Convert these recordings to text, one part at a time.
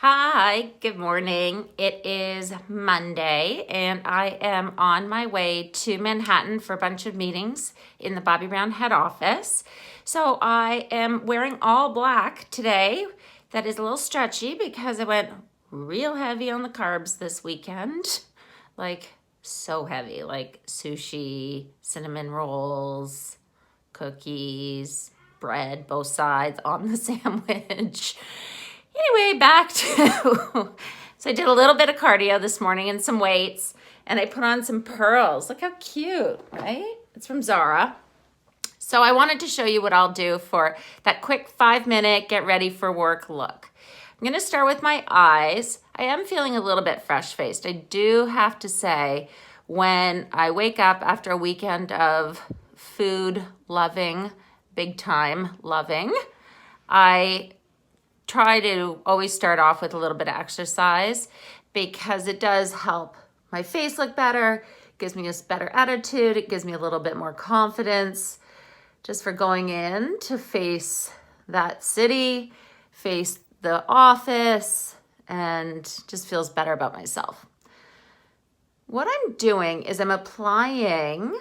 Hi, good morning. It is Monday and I am on my way to Manhattan for a bunch of meetings in the Bobbi Brown head office. So I am wearing all black today. That is a little stretchy because I went real heavy on the carbs this weekend. Like so heavy, like sushi, cinnamon rolls, cookies, bread, both sides on the sandwich. Anyway, back to, so I did a little bit of cardio this morning and some weights, and I put on some pearls. Look how cute, right? It's from Zara. So I wanted to show you what I'll do for that quick 5-minute get ready for work look. I'm gonna start with my eyes. I am feeling a little bit fresh-faced. I do have to say, when I wake up after a weekend of food loving, big time loving, I try to always start off with a little bit of exercise because it does help my face look better, gives me a better attitude, it gives me a little bit more confidence just for going in to face that city, face the office, and just feels better about myself. What I'm doing is I'm applying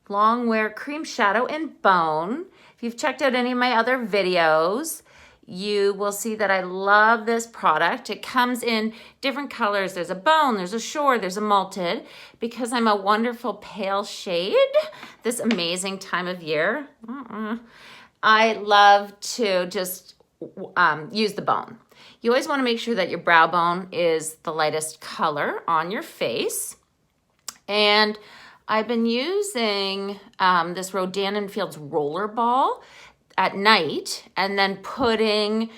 Long Wear Cream Shadow in Bone. If you've checked out any of my other videos, you will see that I love this product. It comes in different colors. There's a bone, there's a shore, there's a malted. Because I'm a wonderful pale shade this amazing time of year, I love to just use the bone. You always want to make sure that your brow bone is the lightest color on your face. And I've been using this Rodan & Fields roller ball at night and then putting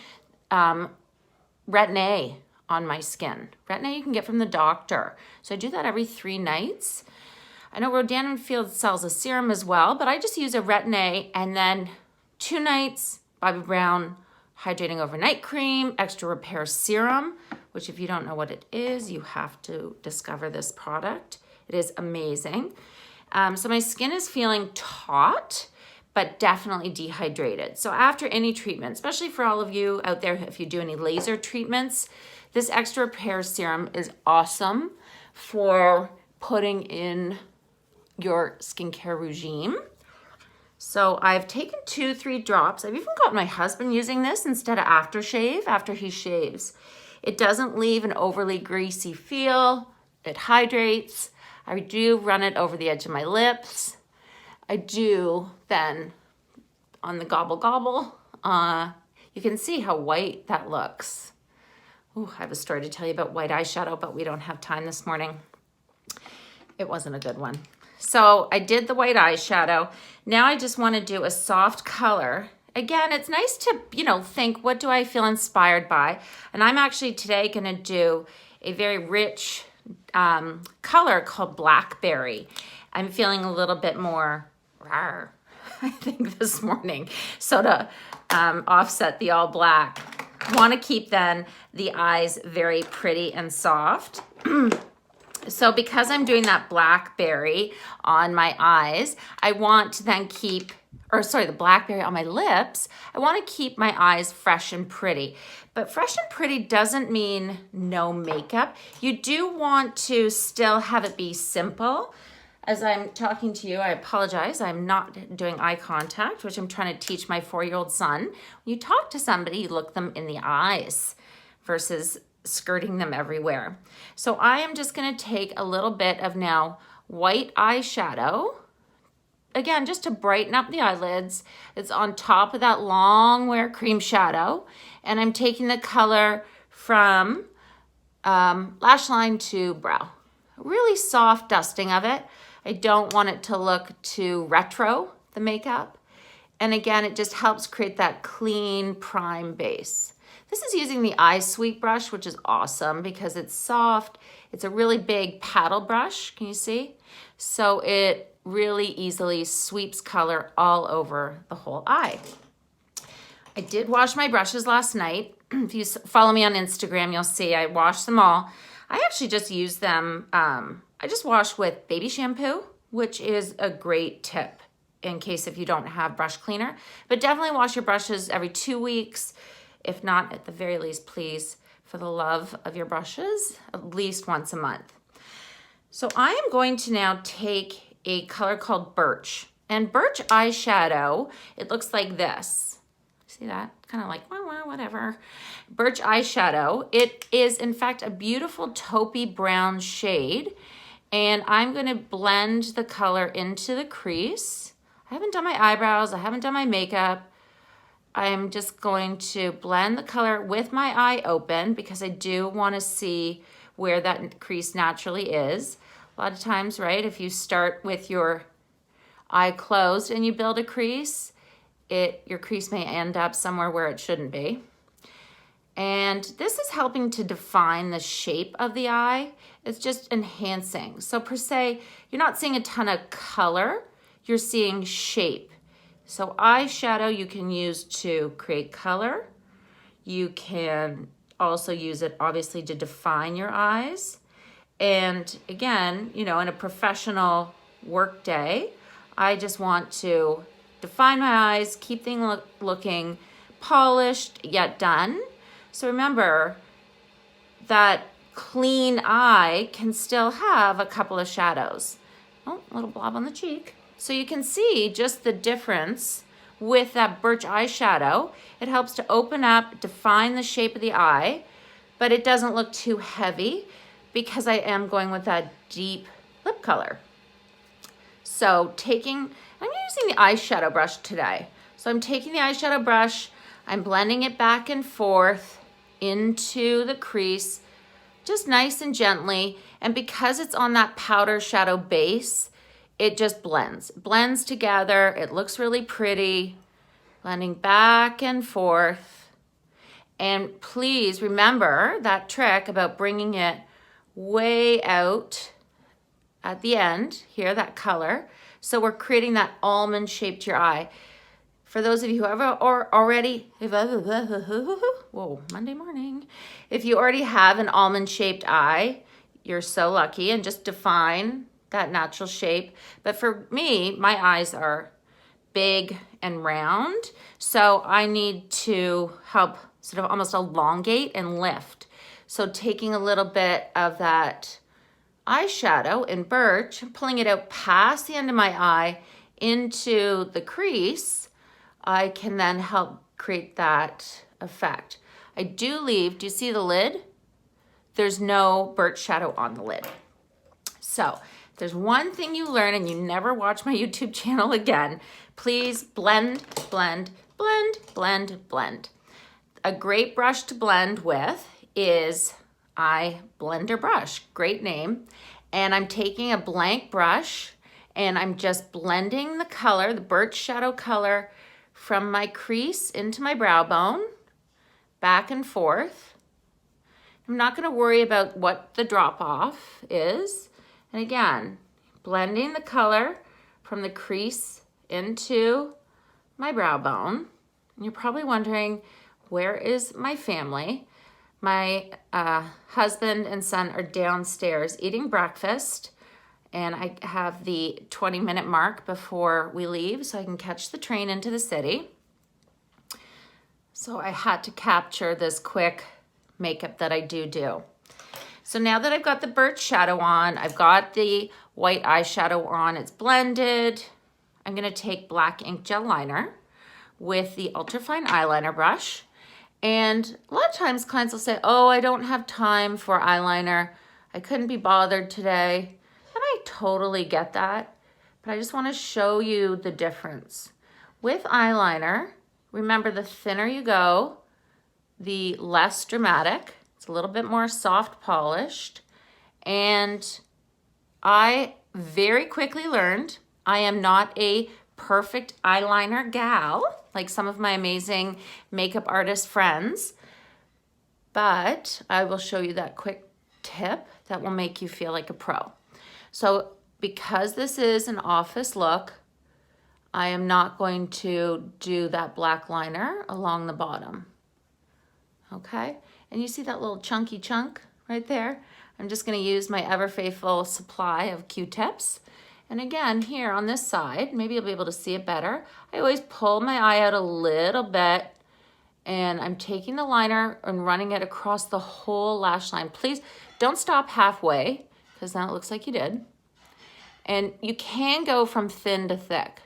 Retin-A on my skin. Retin-A you can get from the doctor. So I do that every 3 nights. I know Rodan & Fields sells a serum as well, but I just use a Retin-A and then 2 nights, Bobbi Brown Hydrating Overnight Cream, Extra Repair Serum, which if you don't know what it is, you have to discover this product. It is amazing. So my skin is feeling taut, but definitely dehydrated. So after any treatment, especially for all of you out there, if you do any laser treatments, this Extra Repair Serum is awesome for putting in your skincare regime. So I've taken 2-3 drops. I've even got my husband using this instead of aftershave after he shaves. It doesn't leave an overly greasy feel. It hydrates. I do run it over the edge of my lips. I do then on the gobble gobble. You can see how white that looks. Ooh, I have a story to tell you about white eyeshadow, but we don't have time this morning. It wasn't a good one. So I did the white eyeshadow. Now I just want to do a soft color. Again, it's nice to, think, what do I feel inspired by? And I'm actually today going to do a very rich color called Blackberry. I'm feeling a little bit more rawr, I think, this morning. So to offset the all black, I want to keep then the eyes very pretty and soft. So because I'm doing that blackberry on my eyes, I want to then keep, the blackberry on my lips, I want to keep my eyes fresh and pretty. But fresh and pretty doesn't mean no makeup. You do want to still have it be simple. As I'm talking to you, I apologize. I'm not doing eye contact, which I'm trying to teach my 4-year-old son. When you talk to somebody, you look them in the eyes versus skirting them everywhere. So I am just going to take a little bit of now white eyeshadow. Again, just to brighten up the eyelids. It's on top of that Long Wear Cream Shadow. And I'm taking the color from lash line to brow. Really soft dusting of it. I don't want it to look too retro, the makeup. And again, it just helps create that clean prime base. This is using the Eye Sweep brush, which is awesome because it's soft. It's a really big paddle brush, can you see? So it really easily sweeps color all over the whole eye. I did wash my brushes last night. If you follow me on Instagram, you'll see I washed them all. I actually just use them, I just wash with baby shampoo, which is a great tip in case if you don't have brush cleaner. But definitely wash your brushes every 2 weeks. If not, at the very least, please for the love of your brushes at least once a month. So I am going to now take a color called Birch. And Birch eyeshadow, it looks like this. See that? Kind of like, whatever. Birch eyeshadow. It is, in fact, a beautiful taupey brown shade. And I'm going to blend the color into the crease. I haven't done my eyebrows. I haven't done my makeup. I'm just going to blend the color with my eye open because I do want to see where that crease naturally is. A lot of times, right, if you start with your eye closed and you build a crease, your crease may end up somewhere where it shouldn't be. And this is helping to define the shape of the eye. It's just enhancing. So per se, you're not seeing a ton of color, you're seeing shape. So eyeshadow you can use to create color. You can also use it obviously to define your eyes. And again, you know, in a professional work day, I just want to define my eyes, keep things looking polished yet done. So remember that clean eye can still have a couple of shadows. Oh, a little blob on the cheek. So you can see just the difference with that Birch eyeshadow. It helps to open up, define the shape of the eye, but it doesn't look too heavy because I am going with that deep lip color. So I'm using the eyeshadow brush today. So I'm taking the eyeshadow brush, I'm blending it back and forth into the crease, just nice and gently. And because it's on that powder shadow base, it just blends together. It looks really pretty, blending back and forth. And please remember that trick about bringing it way out at the end here, that color. So we're creating that almond shape to your eye. For those of you who have already, whoa, Monday morning. If you already have an almond shaped eye, you're so lucky, and just define that natural shape. But for me, my eyes are big and round, so I need to help sort of almost elongate and lift. So taking a little bit of that eyeshadow in Birch, pulling it out past the end of my eye into the crease, I can then help create that effect. I do leave, do you see the lid? There's no Birch shadow on the lid. So if there's one thing you learn and you never watch my YouTube channel again, please blend, blend, blend, blend, blend. A great brush to blend with is Eye Blender Brush, great name. And I'm taking a blank brush and I'm just blending the color, the Birch shadow color, from my crease into my brow bone, back and forth. I'm not going to worry about what the drop off is. And again, blending the color from the crease into my brow bone. And you're probably wondering, where is my family? My husband and son are downstairs eating breakfast, and I have the 20-minute mark before we leave so I can catch the train into the city. So I had to capture this quick makeup that I do. So now that I've got the Birch shadow on, I've got the white eyeshadow on, it's blended. I'm gonna take black ink gel liner with the ultrafine eyeliner brush. And a lot of times clients will say, oh, I don't have time for eyeliner. I couldn't be bothered today. And I totally get that, but I just want to show you the difference. With eyeliner, remember the thinner you go, the less dramatic. It's a little bit more soft polished. And I very quickly learned I am not a perfect eyeliner gal like some of my amazing makeup artist friends, but I will show you that quick tip that will make you feel like a pro. So because this is an office look, I am not going to do that black liner along the bottom. Okay, and you see that little chunky chunk right there? I'm just going to use my ever faithful supply of Q-tips. And again, here on this side, maybe you'll be able to see it better. I always pull my eye out a little bit And I'm taking the liner and running it across the whole lash line. Please don't stop halfway, because then it looks like you did. And you can go from thin to thick.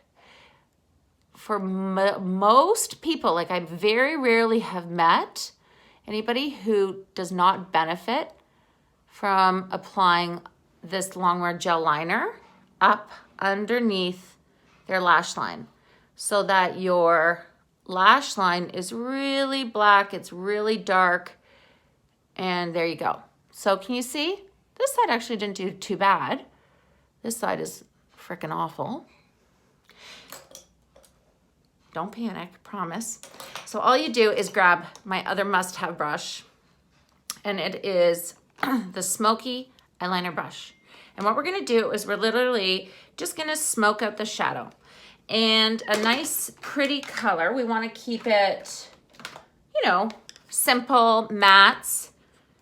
For most people, like I very rarely have met anybody who does not benefit from applying this Long Wear gel liner up underneath their lash line so that your lash line is really black, it's really dark, and there you go. So can you see? This side actually didn't do too bad. This side is freaking awful. Don't panic, promise. So all you do is grab my other must-have brush, and it is the Smokey eyeliner brush. And what we're gonna do is we're literally just gonna smoke out the shadow. And a nice, pretty color. We wanna keep it, you know, simple, mattes.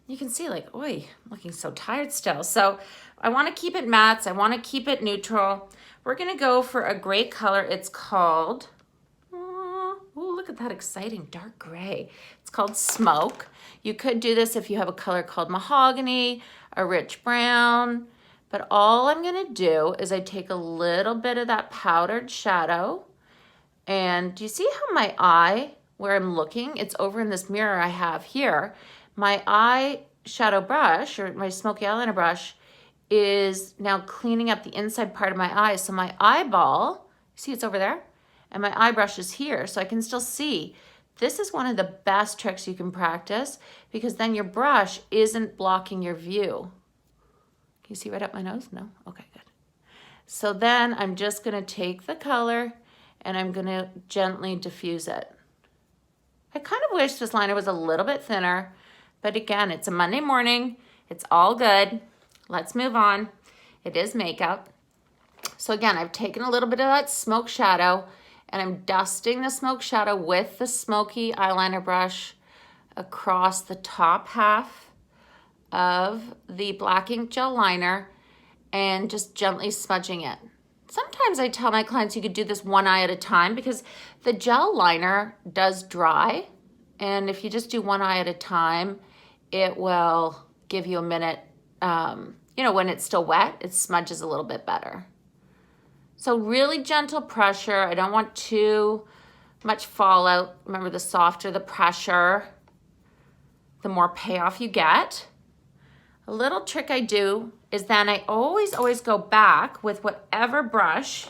You can see like, oi, I'm looking so tired still. So I wanna keep it mattes, I wanna keep it neutral. We're gonna go for a great color. It's called, oh, look at that exciting dark gray. It's called Smoke. You could do this if you have a color called Mahogany, a rich brown, but all I'm gonna do is I take a little bit of that powdered shadow, and do you see how my eye, where I'm looking, it's over in this mirror I have here. My eyeshadow brush, or my Smoky eyeliner brush, is now cleaning up the inside part of my eye. So my eyeball, see it's over there? And my eye brush is here, so I can still see. This is one of the best tricks you can practice, because then your brush isn't blocking your view. Can you see right up my nose? No? Okay, good. So then I'm just gonna take the color and I'm gonna gently diffuse it. I kind of wish this liner was a little bit thinner, but again, it's a Monday morning. It's all good. Let's move on. It is makeup. So again, I've taken a little bit of that smoke shadow and I'm dusting the smoke shadow with the Smokey eyeliner brush across the top half of the black ink gel liner and just gently smudging it. Sometimes I tell my clients you could do this one eye at a time because the gel liner does dry, and if you just do one eye at a time, it will give you a minute, you know, when it's still wet, it smudges a little bit better. So really gentle pressure. I don't want too much fallout. Remember, the softer the pressure, the more payoff you get. A little trick I do is then I always go back with whatever brush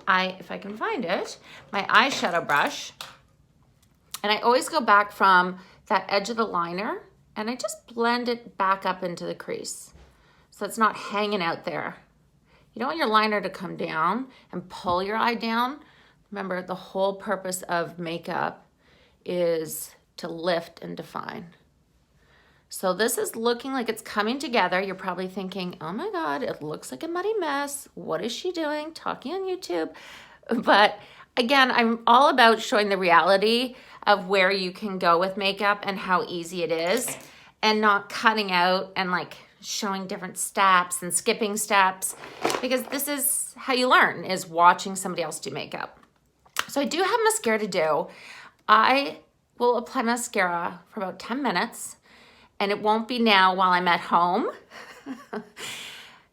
if I can find it, my eyeshadow brush, and I always go back from that edge of the liner and I just blend it back up into the crease so it's not hanging out there. You don't want your liner to come down and pull your eye down. Remember, the whole purpose of makeup is to lift and define. So this is looking like it's coming together. You're probably thinking, oh my God, it looks like a muddy mess. What is she doing? Talking on YouTube. But again, I'm all about showing the reality of where you can go with makeup and how easy it is, and not cutting out and like showing different steps and skipping steps, because this is how you learn, is watching somebody else do makeup. So I do have mascara to do. I will apply mascara for about 10 minutes. And it won't be now while I'm at home,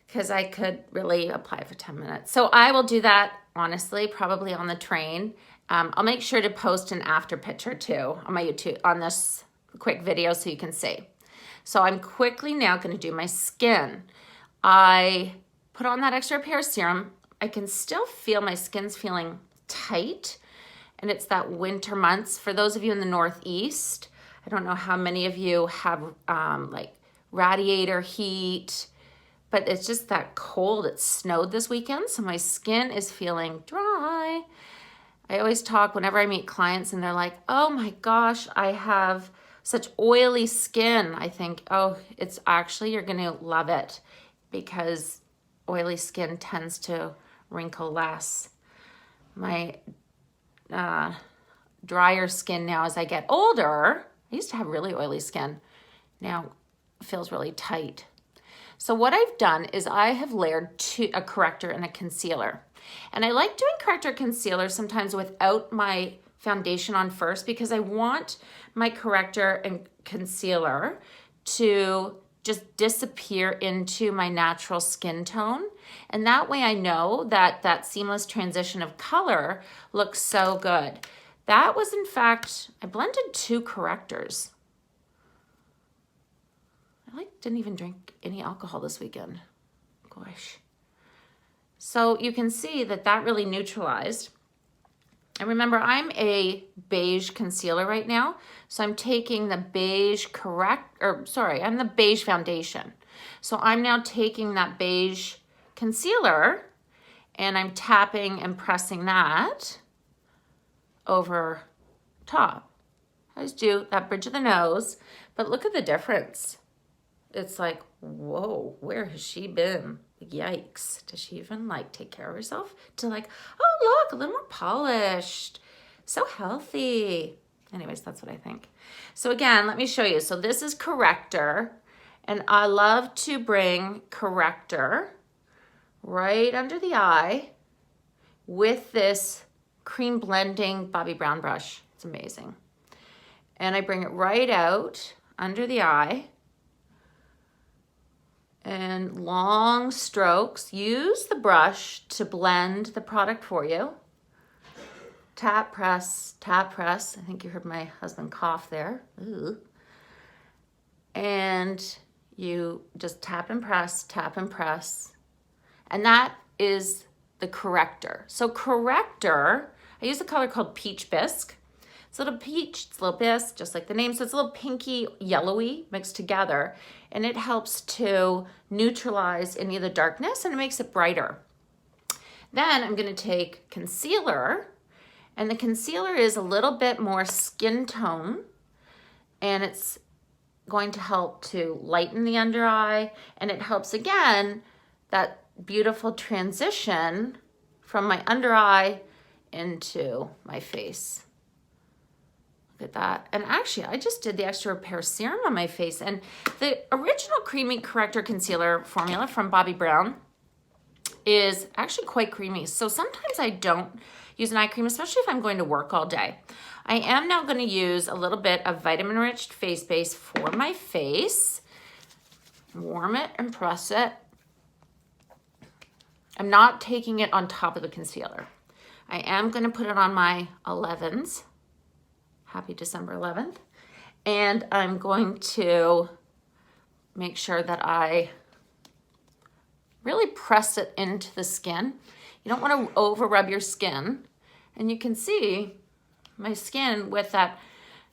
because I could really apply for 10 minutes. So I will do that, honestly, probably on the train. I'll make sure to post an after picture too on my YouTube, on this quick video, so you can see. So I'm quickly now gonna do my skin. I put on that extra pair of serum. I can still feel my skin's feeling tight, and it's that winter months. For those of you in the Northeast, I don't know how many of you have like radiator heat, but it's just that cold. It snowed this weekend, so my skin is feeling dry. I always talk whenever I meet clients and they're like, oh my gosh, I have such oily skin. I think, oh, it's actually, you're gonna love it, because oily skin tends to wrinkle less. My drier skin now, as I get older, I used to have really oily skin. Now it feels really tight. So what I've done is I have layered a corrector and a concealer. And I like doing corrector concealer sometimes without my foundation on first because I want my corrector and concealer to just disappear into my natural skin tone. And that way I know that that seamless transition of color looks so good. That was, in fact, I blended 2 correctors. I didn't even drink any alcohol this weekend. Gosh. So you can see that that really neutralized. And remember, I'm a beige concealer right now. So I'm taking the beige I'm the beige foundation. So I'm now taking that beige concealer and I'm tapping and pressing that over top. I just do that bridge of the nose, but look at the difference. It's like, whoa, where has she been? Yikes. Does she even take care of herself? To oh, look, a little more polished. So healthy. Anyways, that's what I think. So again, let me show you. So this is Corrector, and I love to bring Corrector right under the eye with this cream blending Bobbi Brown brush. It's amazing. And I bring it right out under the eye. And long strokes. Use the brush to blend the product for you. Tap, press, tap, press. I think you heard my husband cough there. Ooh. And you just tap and press, tap and press. And that is the Corrector. So Corrector, I use a color called Peach Bisque. It's a little peach, it's a little bisque, just like the name. So it's a little pinky, yellowy mixed together. And it helps to neutralize any of the darkness and it makes it brighter. Then I'm gonna take concealer, and the concealer is a little bit more skin tone, and it's going to help to lighten the under eye, and it helps again, that beautiful transition from my under eye into my face. Look at that. And actually, I just did the extra repair serum on my face, and the original creamy corrector concealer formula from Bobbi Brown is actually quite creamy. So sometimes I don't use an eye cream, especially if I'm going to work all day. I am now going to use a little bit of vitamin-enriched face base for my face. Warm it and press it. I'm not taking it on top of the concealer. I am going to put it on my 11s. Happy December 11th. And I'm going to make sure that I really press it into the skin. You don't want to over rub your skin. And you can see my skin with that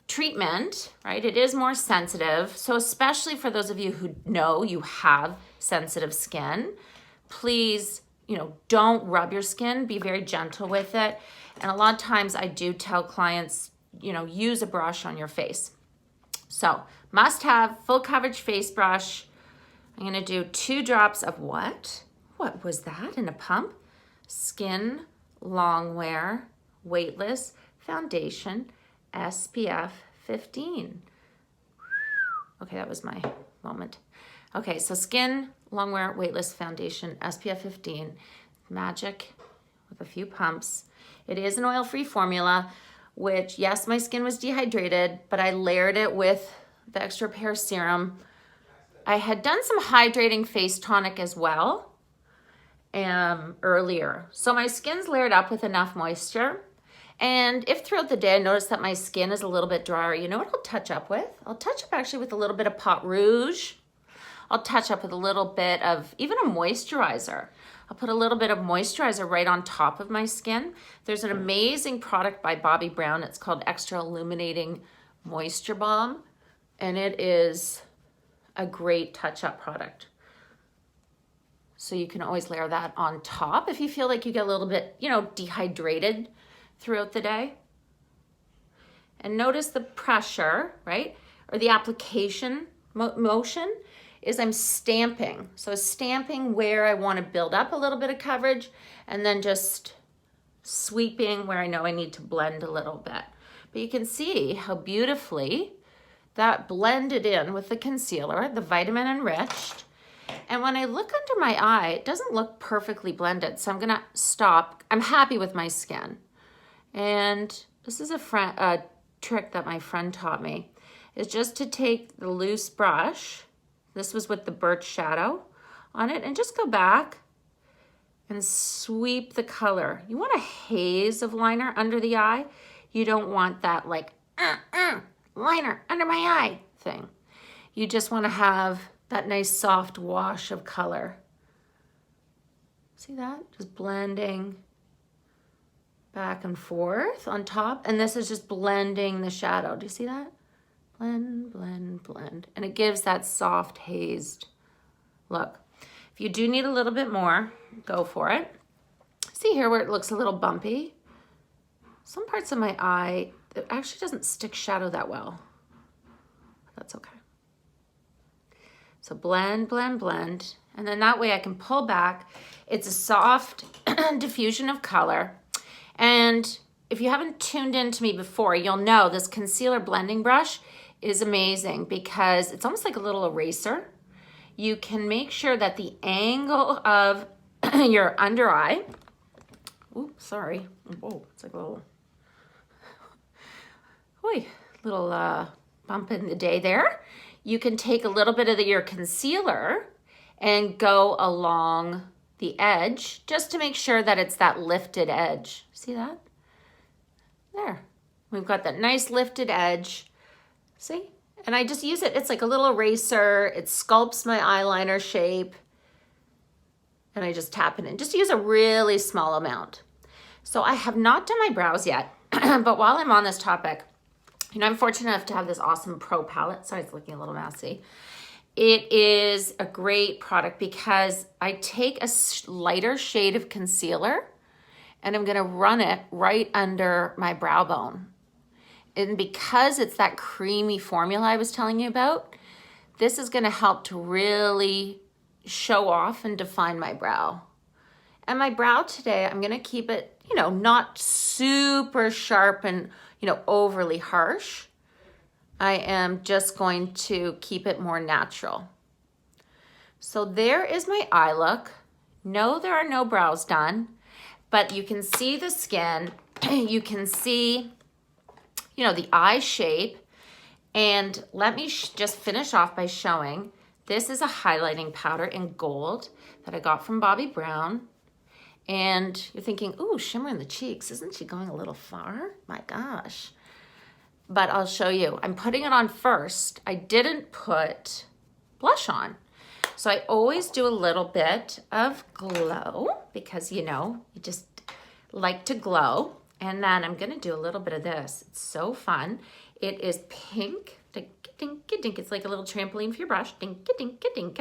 treatment, right? It is more sensitive. So especially for those of you who know you have sensitive skin, please, don't rub your skin. Be very gentle with it. And a lot of times I do tell clients, use a brush on your face. So must have full coverage face brush. I'm gonna do 2 drops of what? What was that in a pump? Skin Long Wear Weightless Foundation SPF 15. Okay, that was my moment. Okay, so Skin Long Wear Weightless Foundation SPF 15. Magic with a few pumps. It is an oil-free formula, which, yes, my skin was dehydrated, but I layered it with the extra repair serum. I had done some hydrating face tonic as well earlier. So my skin's layered up with enough moisture. And if throughout the day I notice that my skin is a little bit drier, you know what I'll touch up with? I'll touch up actually with a little bit of Pot Rouge. I'll touch up with a little bit of even a moisturizer. I'll put a little bit of moisturizer right on top of my skin. There's an amazing product by Bobbi Brown. It's called Extra Illuminating Moisture Balm. And it is a great touch-up product. So you can always layer that on top if you feel like you get a little bit, dehydrated throughout the day. And notice the pressure, right? Or the application motion is I'm stamping. So stamping where I want to build up a little bit of coverage and then just sweeping where I know I need to blend a little bit. But you can see how beautifully that blended in with the concealer, the vitamin enriched. And when I look under my eye, it doesn't look perfectly blended. So I'm gonna stop. I'm happy with my skin. And this is a trick that my friend taught me, is just to take the loose brush, this was with the Birch shadow on it, and just go back and sweep the color. You want a haze of liner under the eye. You don't want that like, liner under my eye thing. You just want to have that nice soft wash of color. See that? Just blending back and forth on top. And this is just blending the shadow. Do you see that? Blend, blend, blend. And it gives that soft hazed look. If you do need a little bit more, go for it. See here where it looks a little bumpy? Some parts of my eye, it actually doesn't stick shadow that well. That's okay. So blend, blend, blend. And then that way I can pull back. It's a soft diffusion of color. And if you haven't tuned into me before, you'll know this concealer blending brush is amazing because it's almost like a little eraser. You can make sure that the angle of your under eye, oops, sorry. Whoa, it's like a little bump in the day there. You can take a little bit of your concealer and go along the edge just to make sure that it's that lifted edge. See that? There. We've got that nice lifted edge. See? And I just use it. It's like a little eraser. It sculpts my eyeliner shape. And I just tap it in. Just use a really small amount. So I have not done my brows yet. But while I'm on this topic, you know, I'm fortunate enough to have this awesome Pro palette. Sorry, it's looking a little messy. It is a great product because I take a lighter shade of concealer and I'm gonna run it right under my brow bone. And because it's that creamy formula I was telling you about, this is gonna help to really show off and define my brow. And my brow today, I'm gonna keep it, you know, not super sharp and, you know, overly harsh. I am just going to keep it more natural. So there is my eye look. No, there are no brows done, but you can see the skin. You can see, you know, the eye shape. And let me just finish off by showing, this is a highlighting powder in gold that I got from Bobbi Brown. And you're thinking, ooh, shimmer in the cheeks. Isn't she going a little far? My gosh. But I'll show you. I'm putting it on first. I didn't put blush on. So I always do a little bit of glow because, you know, you just like to glow. And then I'm going to do a little bit of this. It's so fun. It is pink. Dink, dink, dink. It's like a little trampoline for your brush. Dink, dink, dink.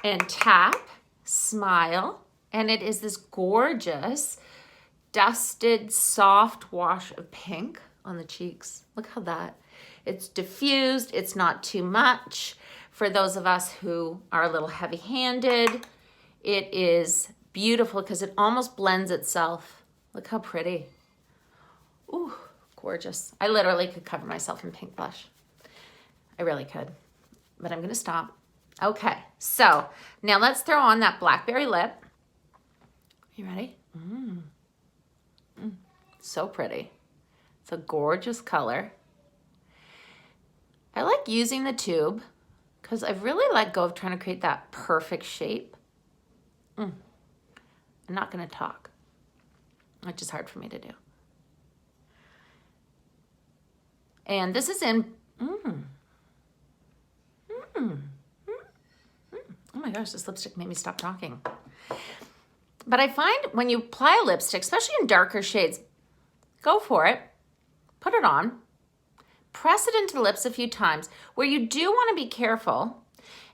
And tap, smile. And it is this gorgeous, dusted, soft wash of pink on the cheeks. Look how that, it's diffused, it's not too much. For those of us who are a little heavy-handed, it is beautiful because it almost blends itself. Look how pretty. Ooh, gorgeous. I literally could cover myself in pink blush. I really could, but I'm gonna stop. Okay, so now let's throw on that BlackBerry lip. You ready? So pretty. It's a gorgeous color. I like using the tube because I've really let go of trying to create that perfect shape. I'm not gonna talk, which is hard for me to do. And this is in, oh my gosh, this lipstick made me stop talking. But I find when you apply a lipstick, especially in darker shades, go for it, put it on, press it into the lips a few times. Where you do want to be careful,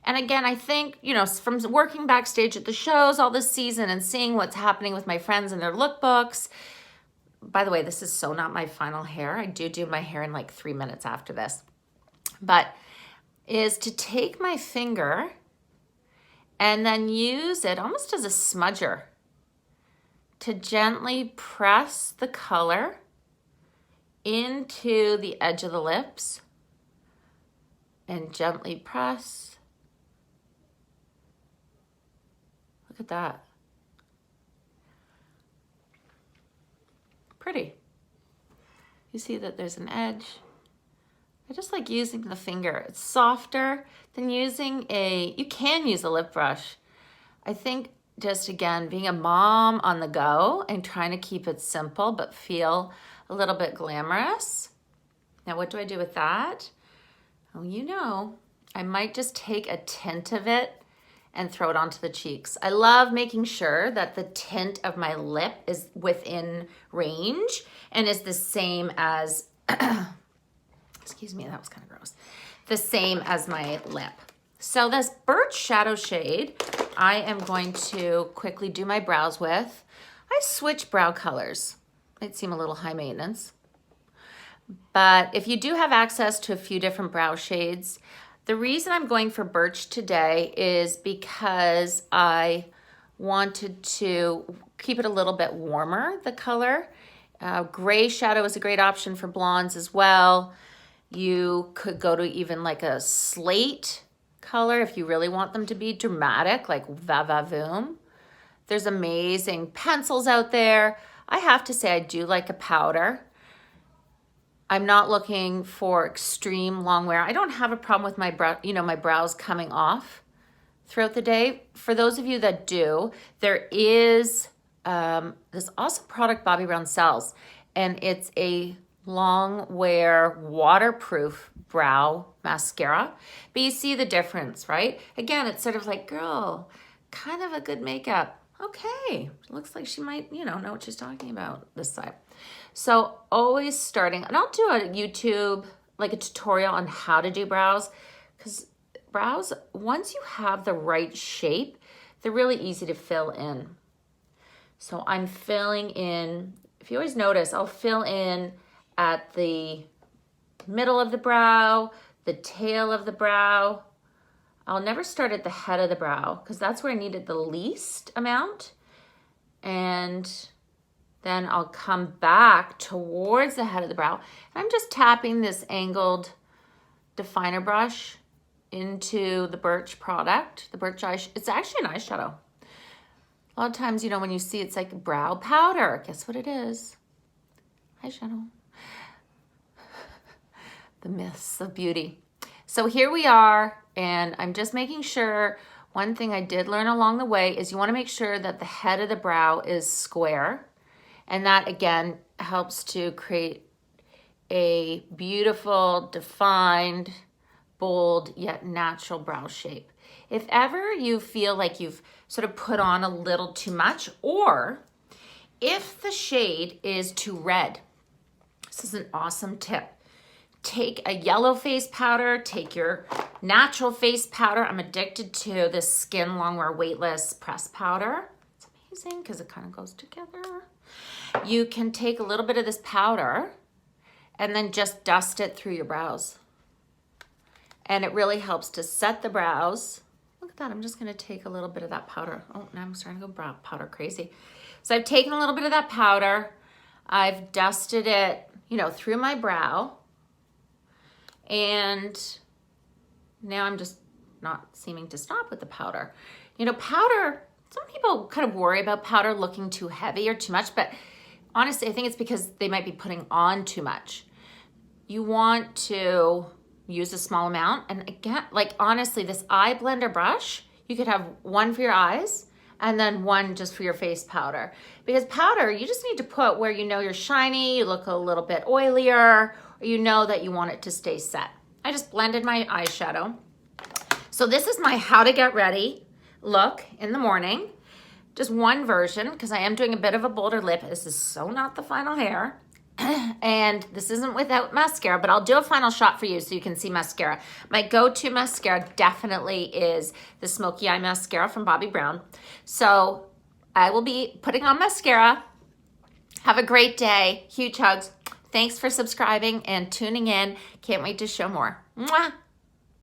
and again, I think, you know, from working backstage at the shows all this season and seeing what's happening with my friends and their lookbooks. By the way, this is so not my final hair. I do my hair in like 3 minutes after this. But is to take my finger and then use it almost as a smudger to gently press the color into the edge of the lips and gently press. Look at that. You see that there's an edge. I just like using the finger. It's softer than using you can use a lip brush. I think just again, being a mom on the go and trying to keep it simple but feel a little bit glamorous. Now what do I do with that? Oh, you know, I might just take a tint of it and throw it onto the cheeks. I love making sure that the tint of my lip is within range and is the same as, excuse me, that was kind of gross, the same as my lip. So this Birch shadow shade, I am going to quickly do my brows with. I switch brow colors. Might seem a little high maintenance. But if you do have access to a few different brow shades, the reason I'm going for Birch today is because I wanted to keep it a little bit warmer, the color. Gray shadow is a great option for blondes as well. You could go to even like a slate color if you really want them to be dramatic, like Va Va Voom. There's amazing pencils out there. I have to say I do like a powder. I'm not looking for extreme long wear. I don't have a problem with my brow, my brows coming off throughout the day. For those of you that do, there is this awesome product Bobbi Brown sells, and it's a long wear waterproof brow mascara. But you see the difference, right? Again, it's sort of like, girl, kind of a good makeup. Okay, looks like she might, know what she's talking about this side. So always starting, and I'll do a YouTube, like a tutorial on how to do brows, because brows, once you have the right shape, they're really easy to fill in. So I'm filling in, if you always notice, I'll fill in at the middle of the brow, the tail of the brow. I'll never start at the head of the brow because that's where I needed the least amount. And then I'll come back towards the head of the brow. I'm just tapping this angled definer brush into the Birch product, the Birch eyeshadow. It's actually an eyeshadow. A lot of times, when you see it's like brow powder, guess what it is? Eyeshadow. The myths of beauty. So here we are, and I'm just making sure, one thing I did learn along the way is you want to make sure that the head of the brow is square. And that, again, helps to create a beautiful, defined, bold, yet natural brow shape. If ever you feel like you've sort of put on a little too much, or if the shade is too red, this is an awesome tip. Take a yellow face powder, take your natural face powder. I'm addicted to this Skin Long Wear Weightless Press Powder. It's amazing because it kind of goes together. You can take a little bit of this powder and then just dust it through your brows. And it really helps to set the brows. Look at that, I'm just gonna take a little bit of that powder. Oh, now I'm starting to go brow powder crazy. So I've taken a little bit of that powder. I've dusted it, through my brow. And now I'm just not seeming to stop with the powder. Powder, some people kind of worry about powder looking too heavy or too much, but honestly, I think it's because they might be putting on too much. You want to use a small amount. And again, honestly, this eye blender brush, you could have one for your eyes and then one just for your face powder. Because powder, you just need to put where you're shiny, you look a little bit oilier, or that you want it to stay set. I just blended my eyeshadow. So this is my how to get ready look in the morning. Just one version, because I am doing a bit of a bolder lip. This is so not the final hair. And this isn't without mascara, but I'll do a final shot for you so you can see mascara. My go-to mascara definitely is the Smokey Eye Mascara from Bobbi Brown. So I will be putting on mascara. Have a great day. Huge hugs. Thanks for subscribing and tuning in. Can't wait to show more. Mwah!